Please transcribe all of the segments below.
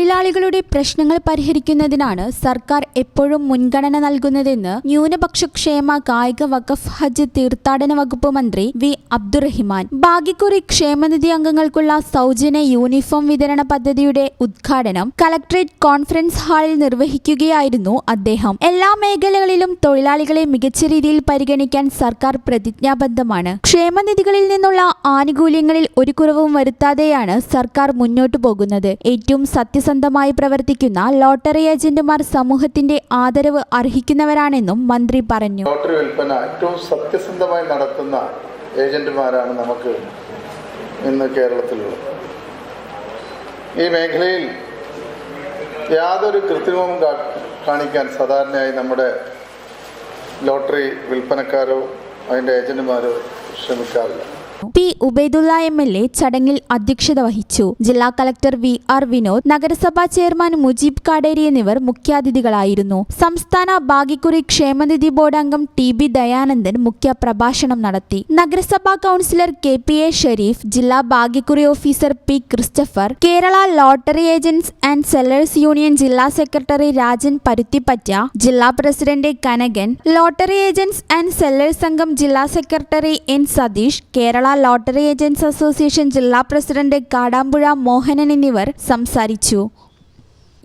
തൊഴിലാളികളുടെ പ്രശ്നങ്ങൾ പരിഹരിക്കുന്നതിനാണ് സർക്കാർ എപ്പോഴും മുൻഗണന നൽകുന്നതെന്ന് ന്യൂനപക്ഷ ക്ഷേമ കായിക വഖഫ് ഹജ്ജ് തീർത്ഥാടന വകുപ്പ് മന്ത്രി വി അബ്ദുറഹിമാൻ ഭാഗ്യക്കുറി ക്ഷേമനിധി അംഗങ്ങൾക്കുള്ള സൗജന്യ യൂണിഫോം വിതരണ പദ്ധതിയുടെ ഉദ്ഘാടനം കളക്ടറേറ്റ് കോൺഫറൻസ് ഹാളിൽ നിർവഹിക്കുകയായിരുന്നു അദ്ദേഹം. എല്ലാ മേഖലകളിലും തൊഴിലാളികളെ മികച്ച രീതിയിൽ പരിഗണിക്കാൻ സർക്കാർ പ്രതിജ്ഞാബദ്ധമാണ്. ക്ഷേമനിധികളിൽ നിന്നുള്ള ആനുകൂല്യങ്ങളിൽ ഒരു കുറവും വരുത്താതെയാണ് സർക്കാർ മുന്നോട്ടു പോകുന്നത്. ഏറ്റവും സത്യസന്ധമായി പ്രവർത്തിക്കുന്ന ലോട്ടറി ഏജന്റുമാർ സമൂഹത്തിന്റെ ആദരവ് അർഹിക്കുന്നവരാണെന്നും മന്ത്രി പറഞ്ഞു. ലോട്ടറി വിൽപ്പന ഏറ്റവും സത്യസന്ധമായി നടത്തുന്ന ഏജന്റുമാരാണ് നമുക്ക് ഇന്ന് കേരളത്തിലുള്ളത്. ഈ മേഖലയിൽ യാതൊരു കൃത്രിമവും കാണിക്കാൻ സാധാരണയായി നമ്മുടെ ലോട്ടറി വിൽപ്പനക്കാരോ അതിൻ്റെ ഏജന്റുമാരോ ശ്രമിക്കാറില്ല. പി ഉബൈദുള്ള MLA ചടങ്ങിൽ അധ്യക്ഷത വഹിച്ചു. ജില്ലാ കളക്ടർ VR വിനോദ്, നഗരസഭാ ചെയർമാൻ മുജീബ് കാടേരി എന്നിവർ മുഖ്യാതിഥികളായിരുന്നു. സംസ്ഥാന ഭാഗ്യക്കുറി ക്ഷേമനിധി ബോർഡ് അംഗം TB ദയാനന്ദൻ മുഖ്യ പ്രഭാഷണം നടത്തി. നഗരസഭാ കൗൺസിലർ KPA ഷരീഫ്, ജില്ലാ ഭാഗ്യക്കുറി officer P Christopher, Kerala lottery agents and sellers union ജില്ലാ സെക്രട്ടറി രാജൻ പരുത്തിപ്പറ്റ, ജില്ലാ president Kanakan, lottery agents and sellers സംഘം ജില്ലാ secretary N Satheesh, Kerala lottery agents association ജില്ലാ പ്രസിഡന്റ് കാടാമ്പുഴ മോഹനൻ എന്നിവർ സംസാരിച്ചു.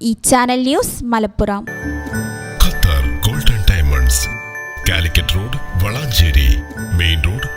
ഈ channel news Malappuram. Qatar golden diamonds, Calicut road, Valanchery main road,